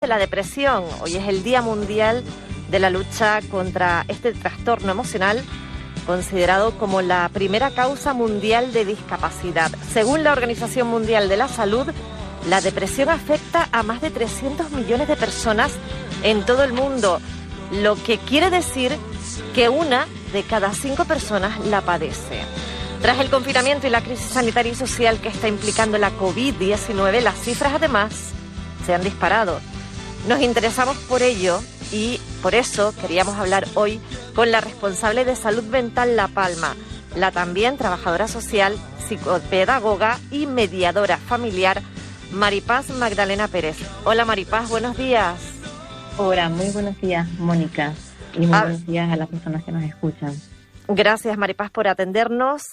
De la depresión. Hoy es el Día Mundial de la lucha contra este trastorno emocional, considerado como la primera causa mundial de discapacidad. Según la Organización Mundial de la Salud, la depresión afecta a más de 300 millones de personas en todo el mundo, lo que quiere decir que una de cada 5 personas la padece. Tras el confinamiento y la crisis sanitaria y social que está implicando la COVID-19, las cifras además se han disparado. Nos interesamos por ello y por eso queríamos hablar hoy con la responsable de Salud Mental La Palma, la también trabajadora social, psicopedagoga y mediadora familiar, Maripaz Magdalena Pérez. Hola Maripaz, buenos días. Hola, muy buenos días, Mónica, y muy buenos días a las personas que nos escuchan. Gracias Maripaz por atendernos.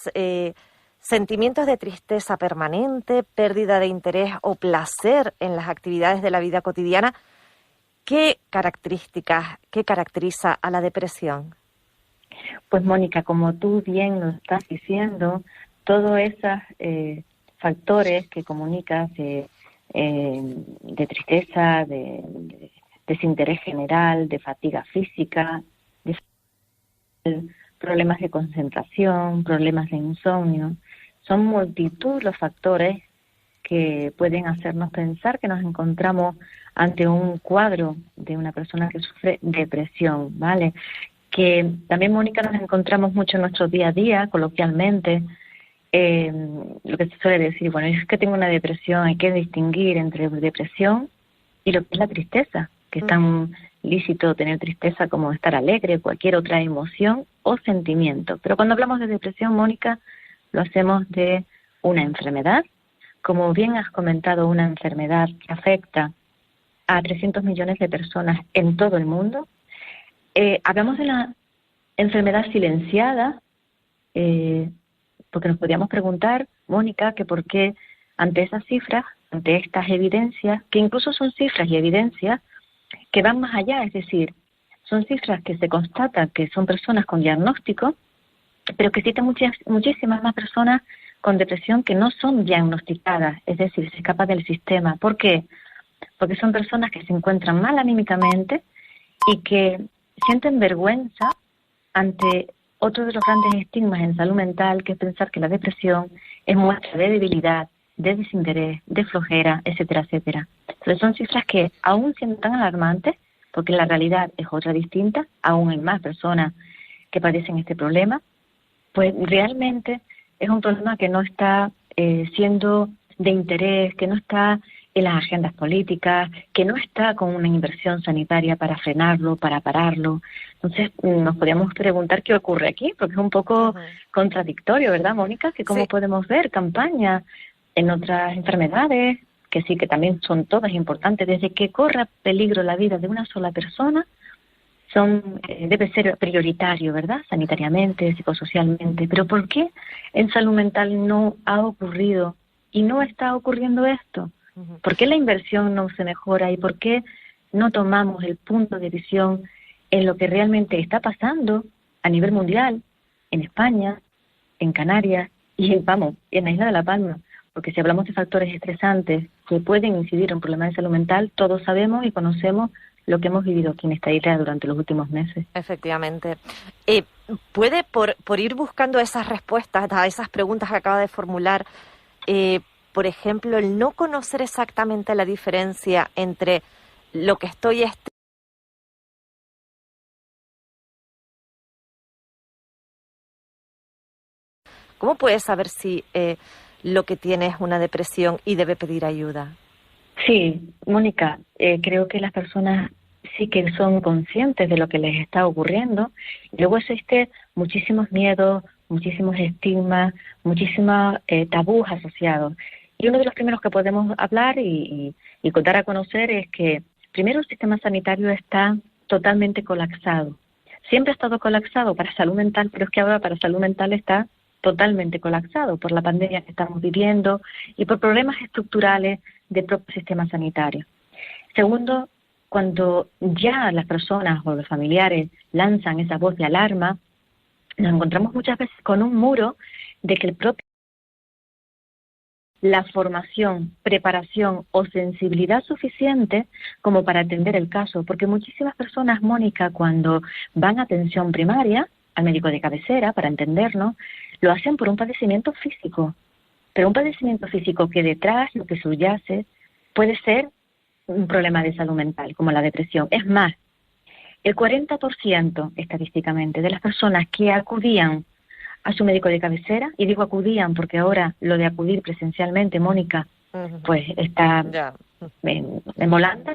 Sentimientos de tristeza permanente, pérdida de interés o placer en las actividades de la vida cotidiana. ¿Qué caracteriza a la depresión? Pues Mónica, como tú bien lo estás diciendo, todos esos factores que comunicas de tristeza, de desinterés general, de fatiga física, de problemas de concentración, problemas de insomnio, son multitud los factores que pueden hacernos pensar que nos encontramos ante un cuadro de una persona que sufre depresión, ¿vale? Que también, Mónica, nos encontramos mucho en nuestro día a día, coloquialmente, lo que se suele decir, bueno, es que tengo una depresión, hay que distinguir entre depresión y lo que es la tristeza, que es tan lícito tener tristeza como estar alegre, cualquier otra emoción o sentimiento. Pero cuando hablamos de depresión, Mónica, lo hacemos de una enfermedad, como bien has comentado, una enfermedad que afecta a 300 millones de personas en todo el mundo. Hablamos de la enfermedad silenciada, porque nos podríamos preguntar, Mónica, que por qué ante esas cifras, ante estas evidencias, que incluso son cifras y evidencias que van más allá, es decir, son cifras que se constatan que son personas con diagnóstico, pero que existen muchísimas más personas con depresión que no son diagnosticadas, es decir, se escapa del sistema. ¿Por qué? Porque son personas que se encuentran mal anímicamente y que sienten vergüenza ante otro de los grandes estigmas en salud mental, que es pensar que la depresión es muestra de debilidad, de desinterés, de flojera, etcétera, etcétera. Entonces son cifras que, aún siendo tan alarmantes, porque la realidad es otra distinta, aún hay más personas que padecen este problema, pues realmente es un problema que no está siendo de interés, que no está en las agendas políticas, que no está con una inversión sanitaria para frenarlo, para pararlo. Entonces nos podríamos preguntar qué ocurre aquí, porque es un poco contradictorio, ¿verdad, Mónica? Que cómo podemos ver campañas en otras enfermedades, que sí que también son todas importantes, desde que corra peligro la vida de una sola persona, debe ser prioritario, ¿verdad? Sanitariamente, psicosocialmente. Pero ¿por qué en salud mental no ha ocurrido y no está ocurriendo esto? ¿Por qué la inversión no se mejora y por qué no tomamos el punto de visión en lo que realmente está pasando a nivel mundial, en España, en Canarias y en la isla de La Palma? Porque si hablamos de factores estresantes que pueden incidir en problemas de salud mental, todos sabemos y conocemos lo que hemos vivido aquí en esta isla durante los últimos meses. Efectivamente. ¿Puede, por ir buscando esas respuestas a esas preguntas que acaba de formular, por ejemplo, el no conocer exactamente la diferencia entre lo que estoy ¿cómo puedes saber si lo que tiene es una depresión y debe pedir ayuda? Sí, Mónica, creo que las personas sí que son conscientes de lo que les está ocurriendo. Luego existe muchísimos miedos, muchísimos estigmas, muchísimos tabús asociados. Y uno de los primeros que podemos hablar y dar a conocer es que, primero, el sistema sanitario está totalmente colapsado. Siempre ha estado colapsado para salud mental, pero es que ahora para salud mental está totalmente colapsado por la pandemia que estamos viviendo y por problemas estructurales del propio sistema sanitario. Segundo, cuando ya las personas o los familiares lanzan esa voz de alarma, nos encontramos muchas veces con un muro de que el propio la formación, preparación o sensibilidad suficiente como para atender el caso, porque muchísimas personas, Mónica, cuando van a atención primaria, al médico de cabecera, para entendernos, lo hacen por un padecimiento físico, pero un padecimiento físico que detrás, lo que subyace, puede ser un problema de salud mental, como la depresión. Es más, el 40% estadísticamente de las personas que acudían a su médico de cabecera, y digo acudían porque ahora lo de acudir presencialmente, Mónica, pues está en volanda,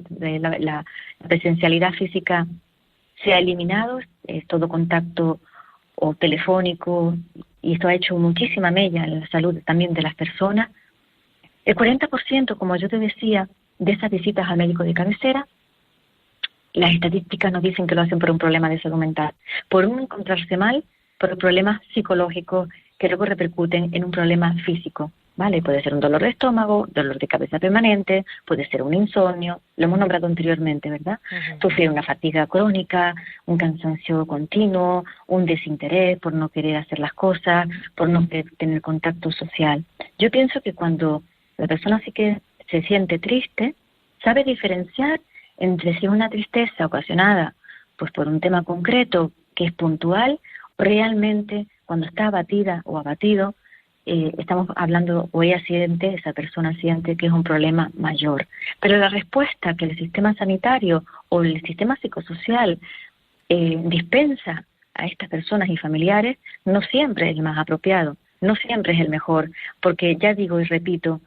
la presencialidad física se ha eliminado, es todo contacto o telefónico, y esto ha hecho muchísima mella en la salud también de las personas. El 40%, como yo te decía, de esas visitas al médico de cabecera, las estadísticas nos dicen que lo hacen por un problema de salud mental, por un encontrarse mal, por problemas psicológicos que luego repercuten en un problema físico, ¿vale? Puede ser un dolor de estómago, dolor de cabeza permanente, puede ser un insomnio, lo hemos nombrado anteriormente, ¿verdad? Sufrir una fatiga crónica, un cansancio continuo, un desinterés por no querer hacer las cosas, por no querer tener contacto social. Yo pienso que cuando la persona sí que se siente triste, sabe diferenciar entre si es una tristeza ocasionada pues por un tema concreto que es puntual, realmente cuando está abatida o abatido, estamos hablando, o ella siente, esa persona siente que es un problema mayor. Pero la respuesta que el sistema sanitario o el sistema psicosocial dispensa a estas personas y familiares no siempre es el más apropiado, no siempre es el mejor, porque ya digo y repito,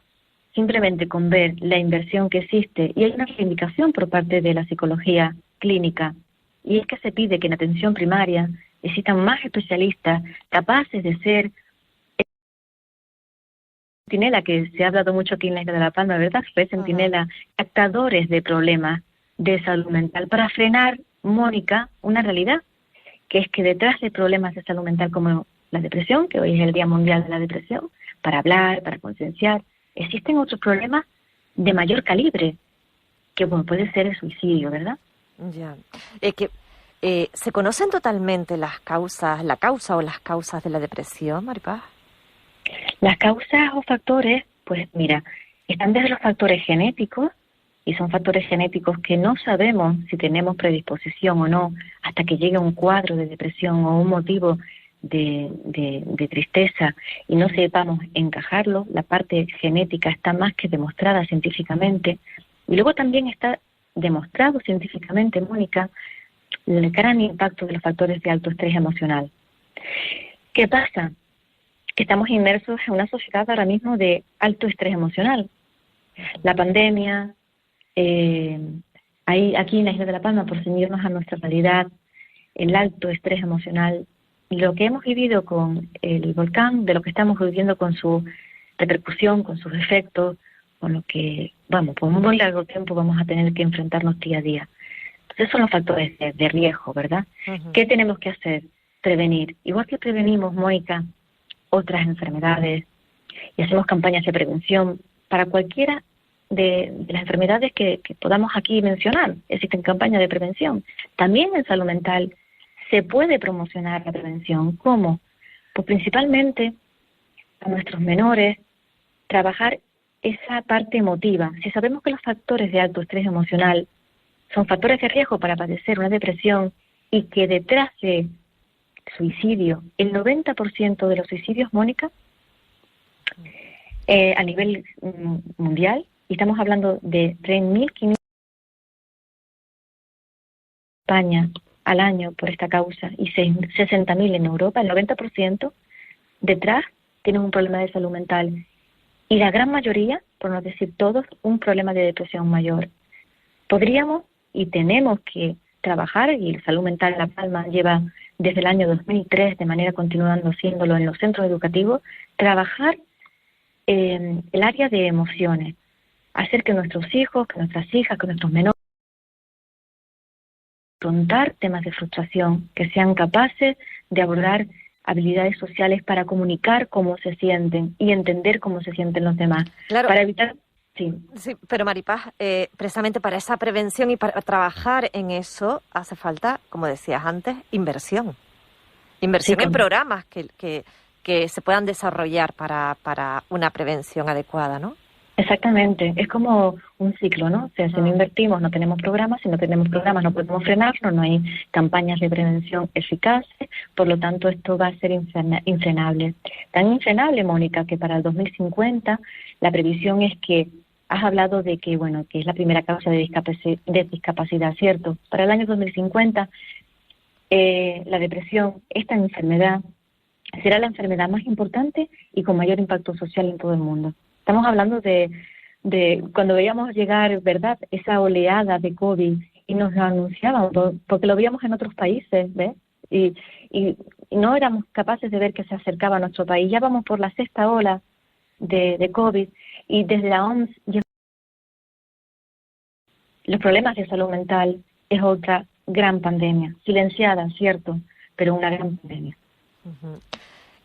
simplemente con ver la inversión que existe, y hay una reivindicación por parte de la psicología clínica, y es que se pide que en atención primaria existan más especialistas capaces de ser centinela, que se ha hablado mucho aquí en la Isla de La Palma, ¿verdad? Fue centinela, captadores de problemas de salud mental para frenar, Mónica, una realidad, que es que detrás de problemas de salud mental como la depresión, que hoy es el Día Mundial de la Depresión, para hablar, para concienciar, existen otros problemas de mayor calibre, que bueno, puede ser el suicidio, ¿verdad? Ya. ¿Se conocen totalmente la causa o las causas de la depresión, Maripaz? Las causas o factores, pues mira, están desde los factores genéticos, y son factores genéticos que no sabemos si tenemos predisposición o no, hasta que llegue un cuadro de depresión o un motivo de tristeza y no sepamos encajarlo. La parte genética está más que demostrada científicamente, y luego también está demostrado científicamente, Mónica, el gran impacto de los factores de alto estrés emocional. ¿Qué pasa? Que estamos inmersos en una sociedad ahora mismo de alto estrés emocional. La pandemia, aquí en la Isla de La Palma, por ceñirnos a nuestra realidad, el alto estrés emocional, lo que hemos vivido con el volcán, de lo que estamos viviendo con su repercusión, con sus efectos, con lo que, vamos, por un muy largo tiempo vamos a tener que enfrentarnos día a día. Entonces son los factores de riesgo, ¿verdad? ¿Qué tenemos que hacer? Prevenir. Igual que prevenimos, Mónica, otras enfermedades, y hacemos campañas de prevención para cualquiera de las enfermedades que podamos aquí mencionar. Existen campañas de prevención. También en salud mental se puede promocionar la prevención. ¿Cómo? Pues principalmente a nuestros menores, trabajar esa parte emotiva. Si sabemos que los factores de alto estrés emocional son factores de riesgo para padecer una depresión, y que detrás de suicidio, el 90% de los suicidios, Mónica, a nivel mundial, y estamos hablando de 3.500 España al año por esta causa y 60.000 en Europa, el 90% detrás tienen un problema de salud mental, y la gran mayoría, por no decir todos, un problema de depresión mayor. Podríamos y tenemos que trabajar, y la salud mental en La Palma lleva desde el año 2003 de manera continuando haciéndolo en los centros educativos, trabajar el área de emociones, hacer que nuestros hijos, que nuestras hijas, que nuestros menores afrontar temas de frustración, que sean capaces de abordar habilidades sociales para comunicar cómo se sienten y entender cómo se sienten los demás, claro, para evitar... Sí, pero Maripaz, precisamente para esa prevención y para trabajar en eso hace falta, como decías antes, inversión. Inversión en programas que que se puedan desarrollar para una prevención adecuada, ¿no? Exactamente, es como un ciclo, ¿no? O sea, si no invertimos, no tenemos programas, si no tenemos programas, no podemos frenarnos, no hay campañas de prevención eficaces, por lo tanto, esto va a ser infrenable. Tan infrenable, Mónica, que para el 2050 la previsión es que has hablado de que, bueno, que es la primera causa de discapacidad, ¿cierto? Para el año 2050, la depresión, esta enfermedad, será la enfermedad más importante y con mayor impacto social en todo el mundo. Estamos hablando de cuando veíamos llegar, ¿verdad?, esa oleada de COVID y nos lo anunciaban, porque lo veíamos en otros países, ¿ves? Y no éramos capaces de ver que se acercaba a nuestro país. Ya vamos por la sexta ola de COVID y desde la OMS los problemas de salud mental es otra gran pandemia, silenciada, cierto, pero una gran pandemia. Uh-huh.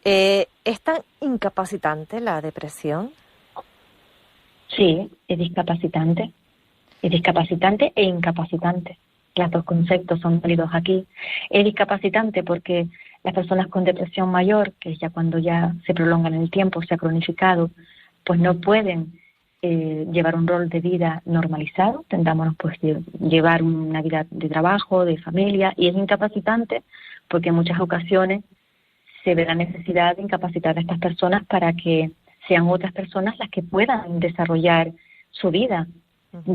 ¿Es tan incapacitante la depresión? Sí, es discapacitante e incapacitante. Los dos conceptos son válidos aquí. Es discapacitante porque las personas con depresión mayor, que es ya cuando ya se prolonga en el tiempo, se ha cronificado, pues no pueden llevar un rol de vida normalizado, tentámonos pues llevar una vida de trabajo, de familia, y es incapacitante porque en muchas ocasiones se ve la necesidad de incapacitar a estas personas para que sean otras personas las que puedan desarrollar su vida.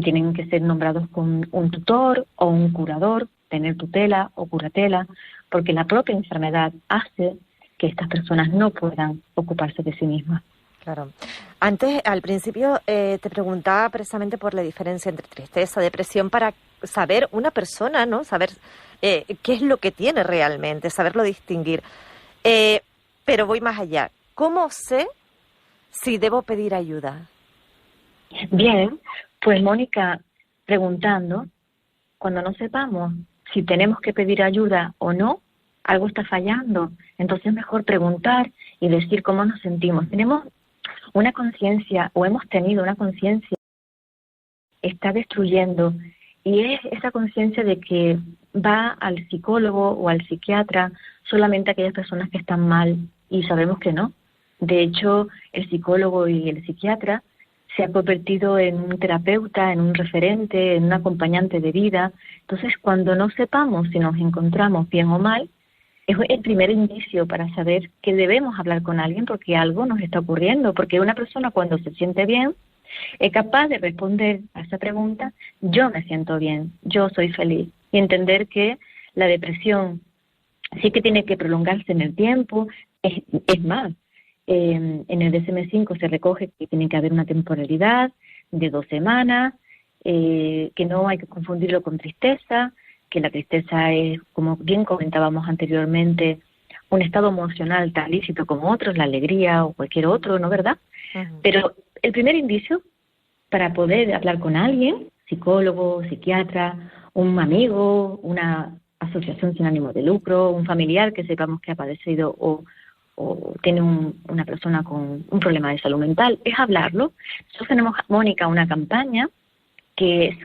Tienen que ser nombrados con un tutor o un curador, tener tutela o curatela, porque la propia enfermedad hace que estas personas no puedan ocuparse de sí mismas. Claro. Antes, al principio, te preguntaba precisamente por la diferencia entre tristeza, depresión, para saber una persona, ¿no? Saber qué es lo que tiene realmente, saberlo distinguir. Pero voy más allá. ¿Cómo sé si debo pedir ayuda? Bien, pues Mónica, preguntando, cuando no sepamos si tenemos que pedir ayuda o no, algo está fallando. Entonces es mejor preguntar y decir cómo nos sentimos. Tenemos una conciencia o hemos tenido una conciencia que está destruyendo, y es esa conciencia de que va al psicólogo o al psiquiatra solamente aquellas personas que están mal, y sabemos que no. De hecho, el psicólogo y el psiquiatra se ha convertido en un terapeuta, en un referente, en un acompañante de vida. Entonces, cuando no sepamos si nos encontramos bien o mal, es el primer indicio para saber que debemos hablar con alguien porque algo nos está ocurriendo. Porque una persona cuando se siente bien es capaz de responder a esa pregunta: yo me siento bien, yo soy feliz. Y entender que la depresión sí que tiene que prolongarse en el tiempo. Es más, en el DSM-5 se recoge que tiene que haber una temporalidad de 2 semanas, que no hay que confundirlo con tristeza, que la tristeza es, como bien comentábamos anteriormente, un estado emocional tan lícito como otros, la alegría o cualquier otro, ¿no, verdad? Uh-huh. Pero el primer indicio para poder hablar con alguien, psicólogo, psiquiatra, un amigo, una asociación sin ánimo de lucro, un familiar que sepamos que ha padecido o tiene una persona con un problema de salud mental, es hablarlo. Nosotros tenemos, Mónica, una campaña que es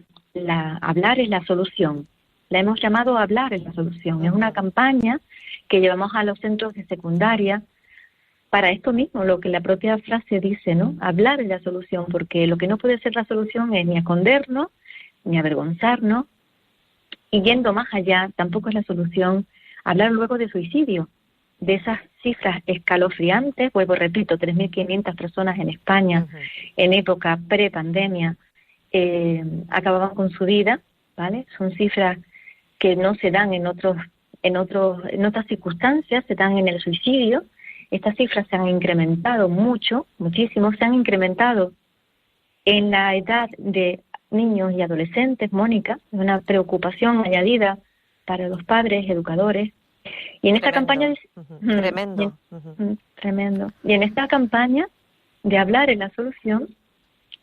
Hablar es la solución. La hemos llamado Hablar es la solución. Es una campaña que llevamos a los centros de secundaria para esto mismo, lo que la propia frase dice, ¿no? Hablar es la solución, porque lo que no puede ser la solución es ni escondernos, ni avergonzarnos, y yendo más allá, tampoco es la solución hablar luego de suicidio, de esas cifras escalofriantes. Vuelvo, repito, 3.500 personas en España, uh-huh, en época pre-pandemia, acababan con su vida, ¿vale? Son cifras que no se dan en otras circunstancias, se dan en el suicidio. Estas cifras se han incrementado muchísimo, se han incrementado en la edad de niños y adolescentes, Mónica, es una preocupación añadida para los padres, educadores. Y en esta campaña tremendo. Y en esta campaña de Hablar es la solución,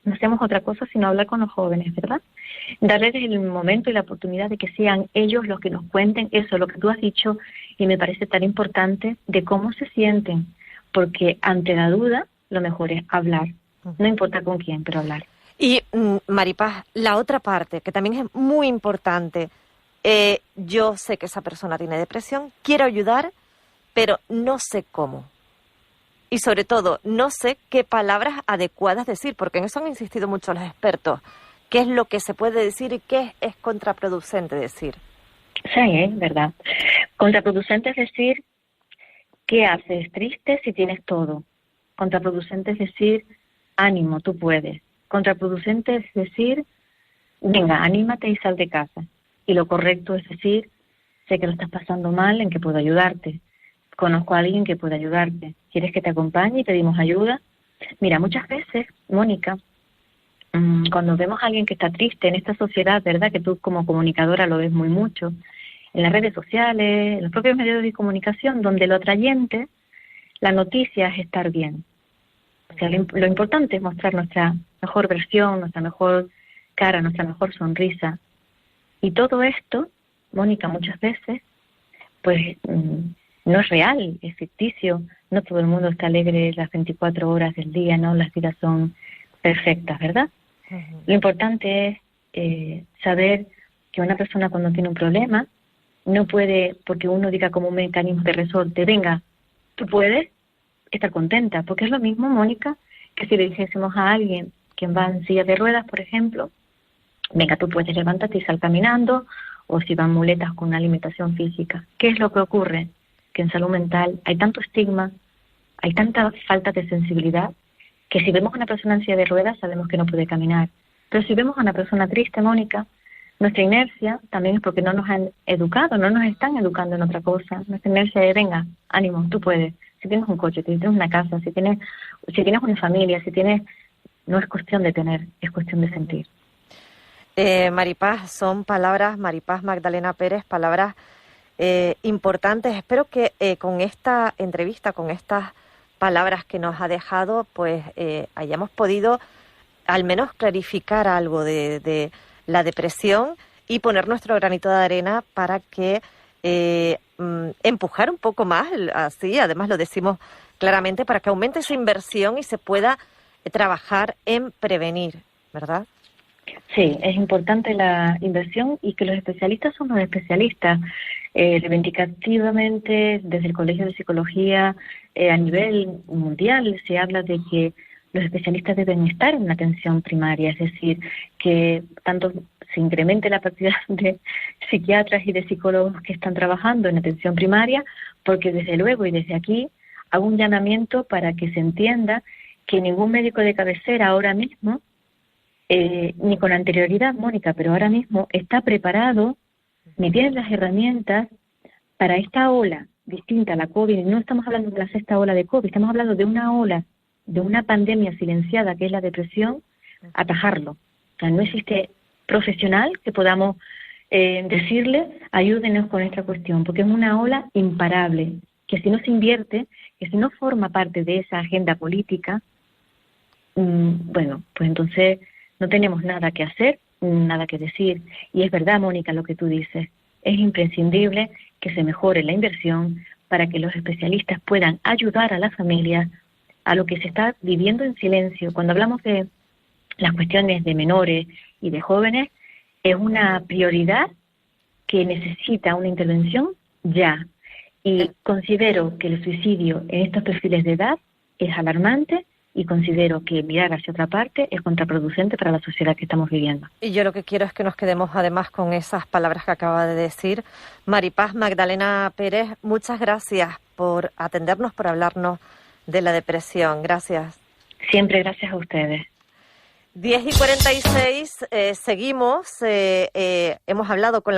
no hacemos otra cosa sino hablar con los jóvenes, ¿verdad? Darles el momento y la oportunidad de que sean ellos los que nos cuenten eso, lo que tú has dicho, y me parece tan importante, de cómo se sienten, porque ante la duda lo mejor es hablar, no importa con quién, pero hablar. Y Maripaz, la otra parte que también es muy importante, yo sé que esa persona tiene depresión, quiero ayudar, pero no sé cómo. Y sobre todo, no sé qué palabras adecuadas decir, porque en eso han insistido mucho los expertos. ¿Qué es lo que se puede decir y qué es contraproducente decir? Sí, es verdad. Contraproducente es decir, ¿qué haces? Triste si tienes todo. Contraproducente es decir, ánimo, tú puedes. Contraproducente es decir, venga, anímate y sal de casa. Y lo correcto es decir, sé que lo estás pasando mal, ¿en qué puedo ayudarte? Conozco a alguien que puede ayudarte. ¿Quieres que te acompañe y pedimos ayuda? Mira, muchas veces, Mónica, cuando vemos a alguien que está triste en esta sociedad, ¿verdad? Que tú como comunicadora lo ves muy mucho, en las redes sociales, en los propios medios de comunicación, donde lo atrayente, la noticia es estar bien. O sea, lo importante es mostrar nuestra mejor versión, nuestra mejor cara, nuestra mejor sonrisa. Y todo esto, Mónica, muchas veces, pues no es real, es ficticio. No todo el mundo está alegre las 24 horas del día, ¿no? Las vidas son perfectas, ¿verdad? Uh-huh. Lo importante es saber que una persona cuando tiene un problema no puede, porque uno diga como un mecanismo de resorte, venga, tú puedes estar contenta, porque es lo mismo, Mónica, que si le dijésemos a alguien que va en silla de ruedas, por ejemplo, venga, tú puedes, levántate y sal caminando, o si van muletas con una limitación física. ¿Qué es lo que ocurre? Que en salud mental hay tanto estigma, hay tanta falta de sensibilidad, que si vemos a una persona en silla de ruedas sabemos que no puede caminar. Pero si vemos a una persona triste, Mónica, nuestra inercia también es porque no nos han educado, no nos están educando en otra cosa. Nuestra inercia es, venga, ánimo, tú puedes. Si tienes un coche, si tienes una casa, si tienes una familia, no es cuestión de tener, es cuestión de sentir. Maripaz, son palabras, Maripaz Magdalena Pérez, palabras importantes. Espero que con esta entrevista, con estas palabras que nos ha dejado, pues hayamos podido al menos clarificar algo de la depresión y poner nuestro granito de arena para que empujar un poco más, así, además lo decimos claramente, para que aumente esa inversión y se pueda trabajar en prevenir, ¿verdad? Sí, es importante la inversión y que los especialistas son los especialistas. Reivindicativamente, desde el Colegio de Psicología a nivel mundial se habla de que los especialistas deben estar en la atención primaria, es decir, que tanto se incremente la cantidad de psiquiatras y de psicólogos que están trabajando en atención primaria, porque desde luego y desde aquí hago un llamamiento para que se entienda que ningún médico de cabecera ahora mismo, ni con anterioridad, Mónica, pero ahora mismo está preparado, ni tiene las herramientas para esta ola distinta a la COVID. No estamos hablando de la sexta ola de COVID, estamos hablando de una ola, de una pandemia silenciada que es la depresión, atajarlo. O sea, no existe profesional que podamos decirle, ayúdenos con esta cuestión, porque es una ola imparable, que si no se invierte, que si no forma parte de esa agenda política, bueno, pues entonces no tenemos nada que hacer, nada que decir. Y es verdad, Mónica, lo que tú dices. Es imprescindible que se mejore la inversión para que los especialistas puedan ayudar a las familias a lo que se está viviendo en silencio. Cuando hablamos de las cuestiones de menores y de jóvenes, es una prioridad que necesita una intervención ya. Y considero que el suicidio en estos perfiles de edad es alarmante y considero que mirar hacia otra parte es contraproducente para la sociedad que estamos viviendo. Y yo lo que quiero es que nos quedemos además con esas palabras que acaba de decir Maripaz Magdalena Pérez. Muchas gracias por atendernos, por hablarnos de la depresión. Gracias. Siempre gracias a ustedes. 10:46, seguimos. Hemos hablado con la